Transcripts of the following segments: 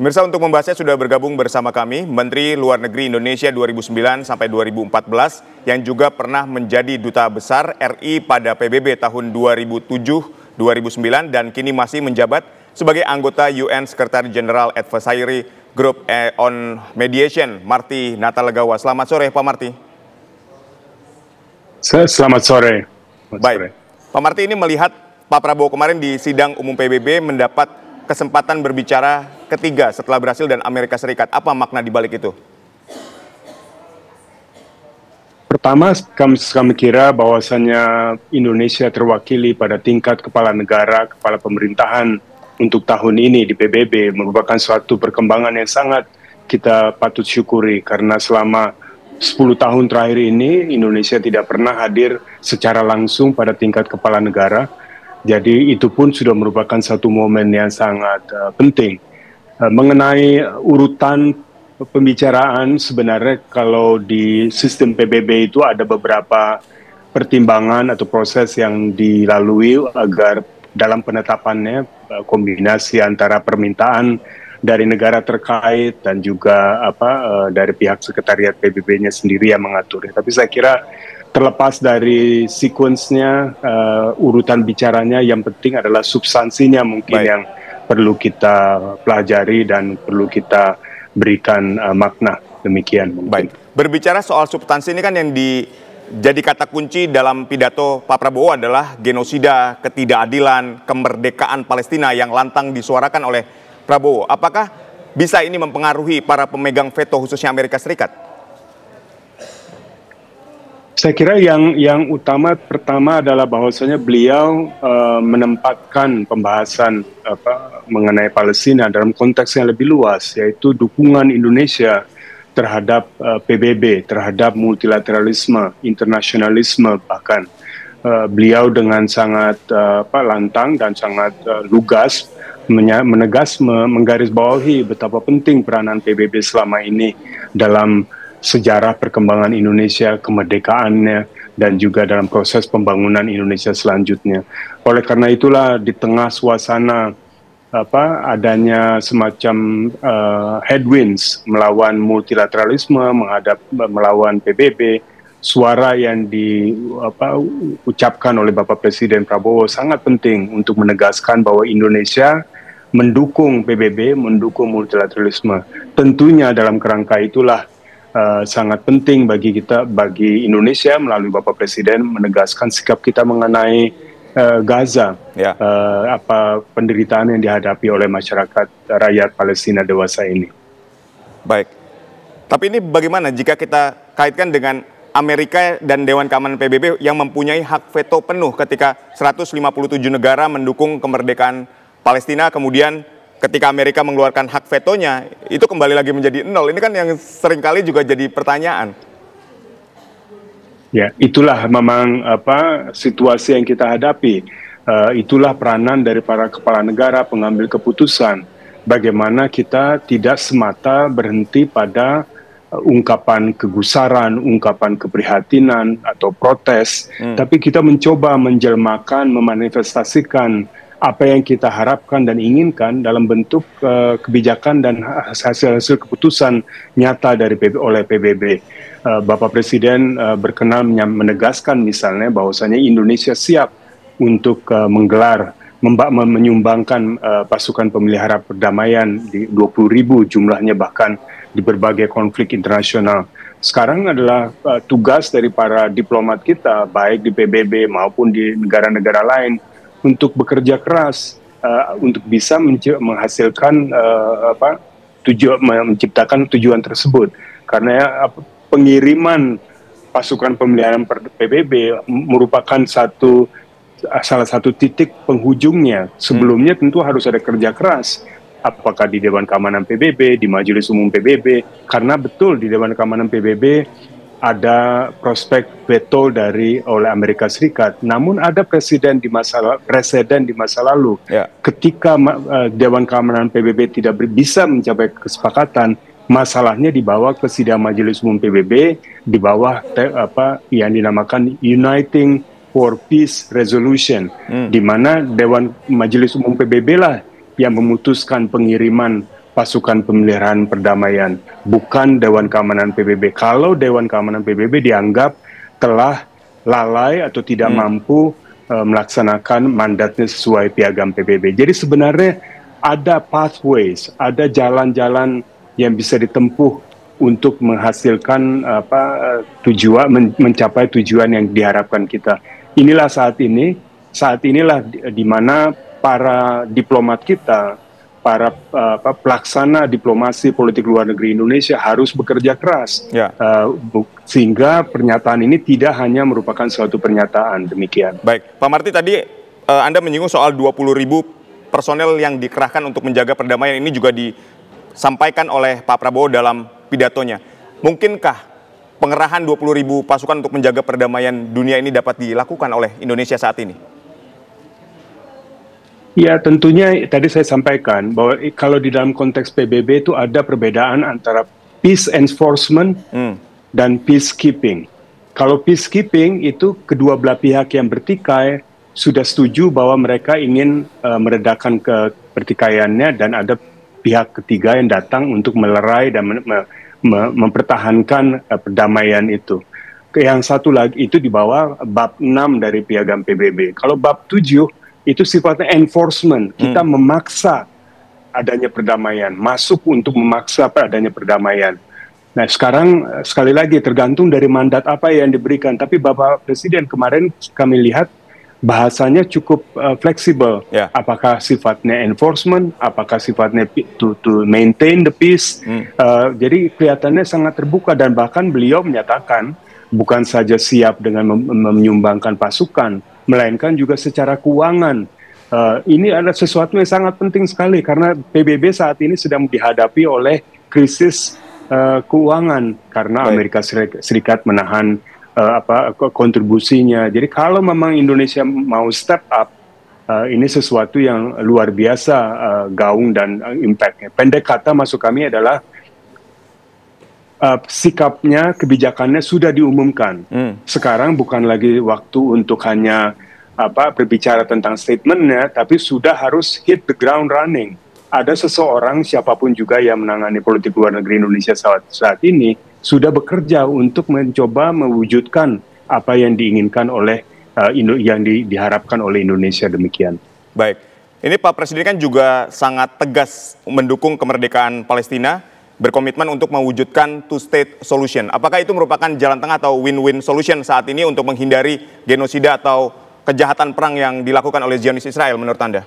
Pemirsa, untuk membahasnya sudah bergabung bersama kami Menteri Luar Negeri Indonesia 2009 sampai 2014 yang juga pernah menjadi Duta Besar RI pada PBB tahun 2007-2009 dan kini masih menjabat sebagai anggota UN Secretary General Advisory Group on Mediation, Marty Natalegawa. Selamat sore, Pak Marty. Selamat sore. Baik, Pak Marty, ini melihat Pak Prabowo kemarin di sidang umum PBB mendapat kesempatan berbicara ketiga setelah Brasil dan Amerika Serikat. Apa makna di balik itu? Pertama, kami kira bahwasannya Indonesia terwakili pada tingkat kepala negara, kepala pemerintahan untuk tahun ini di PBB merupakan suatu perkembangan yang sangat kita patut syukuri karena selama 10 tahun terakhir ini Indonesia tidak pernah hadir secara langsung pada tingkat kepala negara. Jadi itu pun sudah merupakan satu momen yang sangat penting. Mengenai urutan pembicaraan, sebenarnya kalau di sistem PBB itu ada beberapa pertimbangan atau proses yang dilalui agar dalam penetapannya kombinasi antara permintaan dari negara terkait dan juga dari pihak sekretariat PBB-nya sendiri yang mengatur. Tapi saya kira terlepas dari sekuensnya, urutan bicaranya, yang penting adalah substansinya mungkin yang perlu kita pelajari dan perlu kita berikan makna. Demikian mungkin. Baik, berbicara soal substansi ini kan yang jadi kata kunci dalam pidato Pak Prabowo adalah genosida, ketidakadilan, kemerdekaan Palestina yang lantang disuarakan oleh Prabowo. Apakah bisa ini mempengaruhi para pemegang veto khususnya Amerika Serikat? Saya kira yang utama pertama adalah bahwasanya beliau menempatkan pembahasan mengenai Palestina dalam konteks yang lebih luas, yaitu dukungan Indonesia terhadap PBB, terhadap multilateralisme, internasionalisme bahkan. Beliau dengan sangat lantang dan sangat lugas menggarisbawahi betapa penting peranan PBB selama ini dalam sejarah perkembangan Indonesia, kemerdekaannya, dan juga dalam proses pembangunan Indonesia selanjutnya. Oleh karena itulah di tengah suasana adanya semacam headwinds melawan multilateralisme, melawan PBB, suara yang diucapkan oleh Bapak Presiden Prabowo sangat penting untuk menegaskan bahwa Indonesia mendukung PBB, mendukung multilateralisme. Tentunya dalam kerangka itulah sangat penting bagi kita, bagi Indonesia melalui Bapak Presiden menegaskan sikap kita mengenai Gaza, penderitaan yang dihadapi oleh masyarakat rakyat Palestina dewasa ini. Baik, tapi ini bagaimana jika kita kaitkan dengan Amerika dan Dewan Keamanan PBB yang mempunyai hak veto penuh ketika 157 negara mendukung kemerdekaan Palestina, kemudian ketika Amerika mengeluarkan hak vetonya, itu kembali lagi menjadi 0. Ini kan yang seringkali juga jadi pertanyaan. Ya, itulah memang situasi yang kita hadapi. Itulah peranan dari para kepala negara, pengambil keputusan. Bagaimana kita tidak semata berhenti pada ungkapan kegusaran, ungkapan keprihatinan atau protes, tapi kita mencoba menjelmakan, memanifestasikan apa yang kita harapkan dan inginkan dalam bentuk kebijakan dan hasil-hasil keputusan nyata oleh PBB. Bapak Presiden berkenan menegaskan misalnya bahwasanya Indonesia siap untuk menyumbangkan pasukan pemelihara perdamaian di 20.000 jumlahnya bahkan di berbagai konflik internasional. Sekarang adalah tugas dari para diplomat kita baik di PBB maupun di negara-negara lain untuk bekerja keras untuk bisa menghasilkan menciptakan tujuan tersebut, karena pengiriman pasukan pemeliharaan PBB merupakan salah satu titik penghujungnya. Sebelumnya tentu harus ada kerja keras, apakah di Dewan Keamanan PBB, di Majelis Umum PBB, karena betul di Dewan Keamanan PBB ada prospek veto oleh Amerika Serikat. Namun ada presiden di masa lalu, ketika Dewan Keamanan PBB tidak bisa mencapai kesepakatan, masalahnya dibawa ke sidang Majelis Umum PBB di bawah yang dinamakan Uniting for Peace Resolution, di mana Dewan Majelis Umum PBB lah yang memutuskan pengiriman pasukan pemeliharaan perdamaian, bukan Dewan Keamanan PBB. Kalau Dewan Keamanan PBB dianggap telah lalai atau tidak mampu melaksanakan mandatnya sesuai piagam PBB. Jadi sebenarnya ada pathways, ada jalan-jalan yang bisa ditempuh untuk menghasilkan mencapai tujuan yang diharapkan kita. Inilah saat inilah di mana para diplomat kita, para pelaksana diplomasi politik luar negeri Indonesia harus bekerja keras, sehingga pernyataan ini tidak hanya merupakan suatu pernyataan. Demikian. Baik, Pak Marty, tadi Anda menyinggung soal 20.000 personel yang dikerahkan untuk menjaga perdamaian, ini juga disampaikan oleh Pak Prabowo dalam pidatonya. Mungkinkah pengerahan 20.000 pasukan untuk menjaga perdamaian dunia ini dapat dilakukan oleh Indonesia saat ini? Ya, tentunya tadi saya sampaikan bahwa kalau di dalam konteks PBB itu ada perbedaan antara peace enforcement dan peacekeeping. Kalau peacekeeping itu kedua belah pihak yang bertikai sudah setuju bahwa mereka ingin meredakan pertikaiannya, dan ada pihak ketiga yang datang untuk melerai dan mempertahankan perdamaian itu. Yang satu lagi itu di bawah bab 6 dari piagam PBB. Kalau bab 7 itu sifatnya enforcement, kita memaksa adanya perdamaian, masuk untuk memaksa adanya perdamaian. Nah, sekarang sekali lagi tergantung dari mandat apa yang diberikan. Tapi Bapak Presiden kemarin kami lihat bahasanya cukup fleksibel. Apakah sifatnya enforcement, apakah sifatnya to maintain the peace. Jadi kelihatannya sangat terbuka, dan bahkan beliau menyatakan bukan saja siap dengan menyumbangkan pasukan, melainkan juga secara keuangan. Ini adalah sesuatu yang sangat penting sekali, karena PBB saat ini sedang dihadapi oleh krisis keuangan karena Amerika Serikat menahan kontribusinya. Jadi kalau memang Indonesia mau step up, ini sesuatu yang luar biasa gaung dan impactnya. Pendek kata masuk kami adalah sikapnya, kebijakannya sudah diumumkan. Sekarang bukan lagi waktu untuk hanya berbicara tentang statementnya, tapi sudah harus hit the ground running. Ada seseorang, siapapun juga yang menangani politik luar negeri Indonesia saat ini, sudah bekerja untuk mencoba mewujudkan apa yang diinginkan oleh yang diharapkan oleh Indonesia. Demikian. Baik, ini Pak Presiden kan juga sangat tegas mendukung kemerdekaan Palestina, berkomitmen untuk mewujudkan two-state solution. Apakah itu merupakan jalan tengah atau win-win solution saat ini untuk menghindari genosida atau kejahatan perang yang dilakukan oleh Zionis Israel menurut Anda?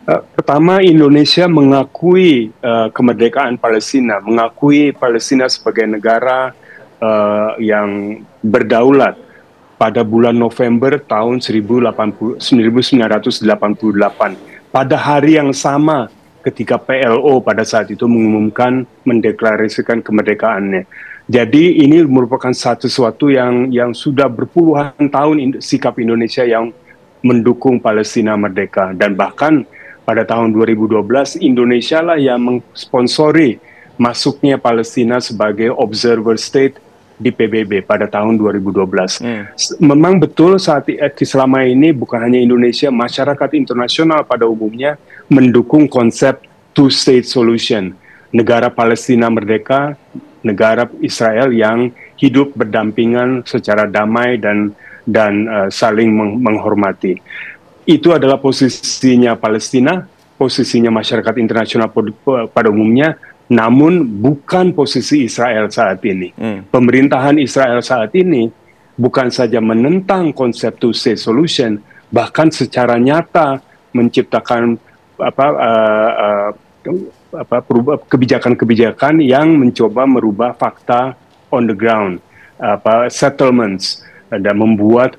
Pertama, Indonesia mengakui kemerdekaan Palestina, mengakui Palestina sebagai negara yang berdaulat pada bulan November tahun 1988. Pada hari yang sama ketika PLO pada saat itu mengumumkan, mendeklarasikan kemerdekaannya. Jadi ini merupakan sesuatu yang sudah berpuluhan tahun sikap Indonesia yang mendukung Palestina merdeka, dan bahkan pada tahun 2012, Indonesia lah yang mensponsori masuknya Palestina sebagai observer state di PBB pada tahun 2012. Memang betul selama ini bukan hanya Indonesia, masyarakat internasional pada umumnya mendukung konsep two-state solution. Negara Palestina merdeka, negara Israel yang hidup berdampingan secara damai dan saling menghormati. Itu adalah posisinya Palestina, posisinya masyarakat internasional pada umumnya, namun bukan posisi Israel saat ini. Pemerintahan Israel saat ini bukan saja menentang konsep two-state solution, bahkan secara nyata menciptakan kebijakan-kebijakan yang mencoba merubah fakta on the ground, settlements, dan membuat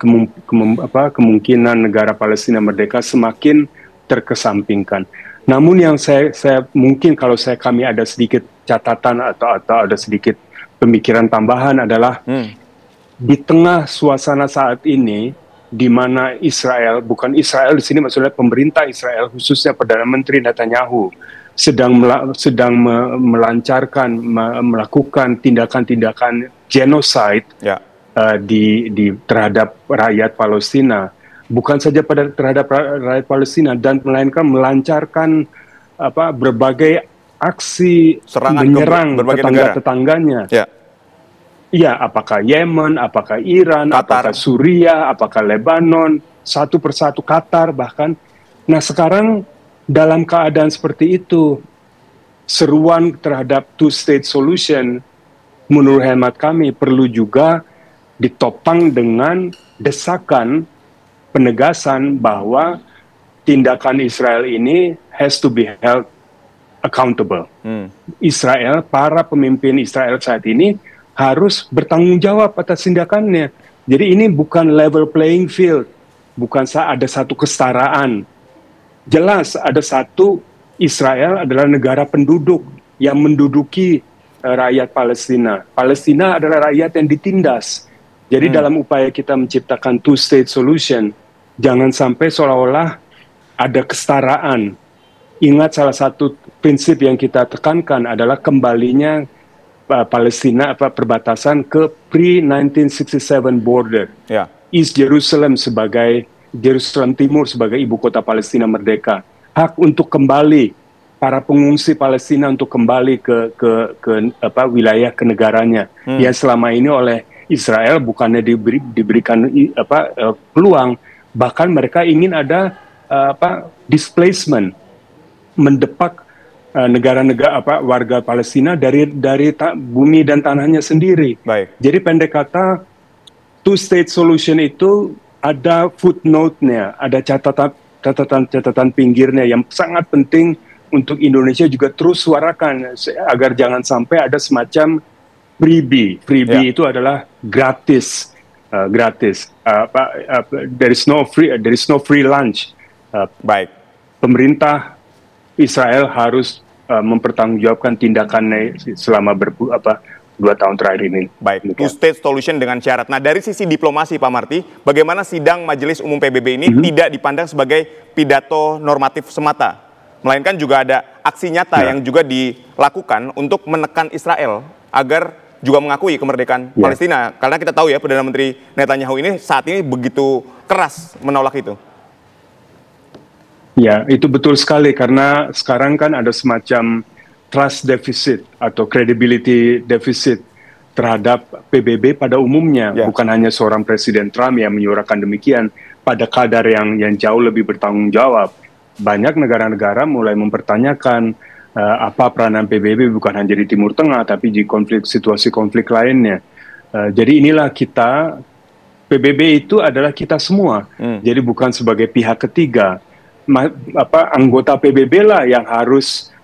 kemungkinan negara Palestina merdeka semakin terkesampingkan. Namun yang saya mungkin kalau kami ada sedikit catatan atau ada sedikit pemikiran tambahan adalah di tengah suasana saat ini, di mana Israel, bukan Israel di sini maksudnya pemerintah Israel, khususnya Perdana Menteri Netanyahu, sedang melakukan tindakan-tindakan genocide terhadap rakyat Palestina, bukan saja terhadap rakyat Palestina, dan melainkan melancarkan berbagai aksi Serangan menyerang berbagai negara. tetangga-tetangganya. Ya. Iya, apakah Yemen, apakah Iran, Qatar. apakah Suriah, apakah Lebanon, satu persatu Qatar bahkan. Nah sekarang dalam keadaan seperti itu, seruan terhadap two-state solution menurut hemat kami perlu juga ditopang dengan desakan penegasan bahwa tindakan Israel ini has to be held accountable. Israel, para pemimpin Israel saat ini harus bertanggung jawab atas tindakannya. Jadi ini bukan level playing field, bukan ada satu kesetaraan. Jelas ada satu, Israel adalah negara penduduk yang menduduki rakyat Palestina. Palestina adalah rakyat yang ditindas. Jadi dalam upaya kita menciptakan two-state solution, jangan sampai seolah-olah ada kesetaraan. Ingat salah satu prinsip yang kita tekankan adalah kembalinya Palestina perbatasan ke pre-1967 border. Ya. East Jerusalem Jerusalem Timur sebagai ibu kota Palestina merdeka. Hak untuk kembali para pengungsi Palestina untuk kembali ke wilayah kenegaranya yang selama ini oleh Israel bukannya diberikan peluang, bahkan mereka ingin ada displacement, mendepak negara-negara warga Palestina dari bumi dan tanahnya sendiri. Baik. Jadi pendek kata, two-state solution itu ada footnote-nya, ada catatan pinggirnya yang sangat penting untuk Indonesia juga terus suarakan agar jangan sampai ada semacam freebie. Freebie itu adalah gratis, there is no free lunch. Baik. Pemerintah Israel harus mempertanggungjawabkan tindakannya selama 2 tahun terakhir ini. Baik, two-state solution dengan syarat. Nah, dari sisi diplomasi, Pak Marty, bagaimana sidang Majelis Umum PBB ini tidak dipandang sebagai pidato normatif semata, melainkan juga ada aksi nyata yang juga dilakukan untuk menekan Israel agar juga mengakui kemerdekaan Palestina. Karena kita tahu ya, Perdana Menteri Netanyahu ini saat ini begitu keras menolak itu. Ya, itu betul sekali karena sekarang kan ada semacam trust deficit atau credibility deficit terhadap PBB pada umumnya. Bukan hanya seorang Presiden Trump yang menyuarakan demikian, pada kadar yang jauh lebih bertanggung jawab. Banyak negara-negara mulai mempertanyakan apa peranan PBB bukan hanya di Timur Tengah, tapi di situasi konflik lainnya. Jadi inilah kita, PBB itu adalah kita semua. Jadi bukan sebagai pihak ketiga. Anggota PBB lah yang harus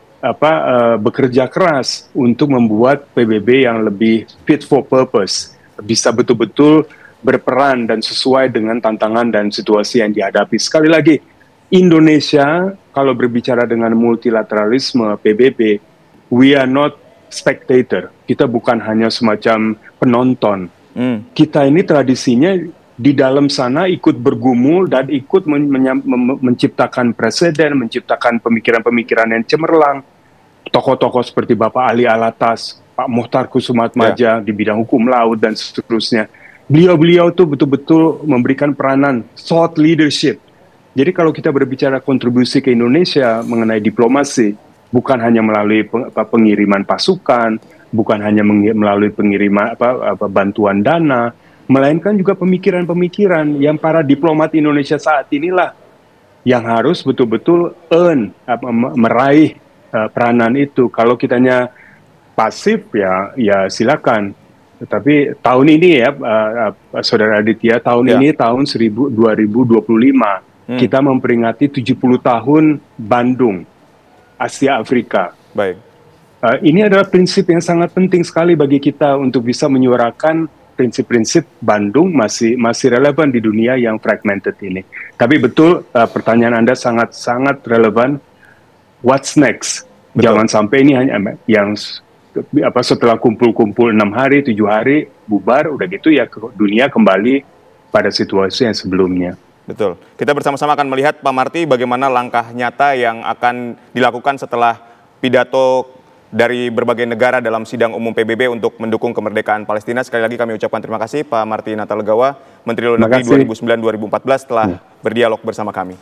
bekerja keras untuk membuat PBB yang lebih fit for purpose, bisa betul-betul berperan dan sesuai dengan tantangan dan situasi yang dihadapi. Sekali lagi, Indonesia kalau berbicara dengan multilateralisme PBB, we are not spectator. Kita bukan hanya semacam penonton. Kita ini tradisinya di dalam sana ikut bergumul dan ikut menciptakan presiden, menciptakan pemikiran-pemikiran yang cemerlang. Tokoh-tokoh seperti Bapak Ali Alatas, Pak Mohtar Kusumatmaja di bidang hukum laut dan seterusnya. Beliau-beliau itu betul-betul memberikan peranan thought leadership. Jadi kalau kita berbicara kontribusi ke Indonesia mengenai diplomasi, bukan hanya melalui pengiriman pasukan, bukan hanya melalui pengiriman bantuan dana, melainkan juga pemikiran-pemikiran yang para diplomat Indonesia saat inilah yang harus betul-betul meraih peranan itu. Kalau kitanya pasif ya silakan. Tetapi tahun ini ya Saudara Aditya, ini tahun 2025 kita memperingati 70 tahun Bandung, Asia Afrika. Baik. Ini adalah prinsip yang sangat penting sekali bagi kita untuk bisa menyuarakan prinsip-prinsip Bandung masih relevan di dunia yang fragmented ini. Tapi betul pertanyaan Anda sangat relevan. What's next? Betul. Jangan sampai ini hanya yang setelah kumpul-kumpul 6 hari, 7 hari bubar, udah gitu ya dunia kembali pada situasi yang sebelumnya. Betul. Kita bersama-sama akan melihat, Pak Marty, bagaimana langkah nyata yang akan dilakukan setelah pidato dari berbagai negara dalam sidang umum PBB untuk mendukung kemerdekaan Palestina. Sekali lagi kami ucapkan terima kasih Pak Marty Natalegawa, Menteri Luar Negeri 2009-2014 telah berdialog bersama kami.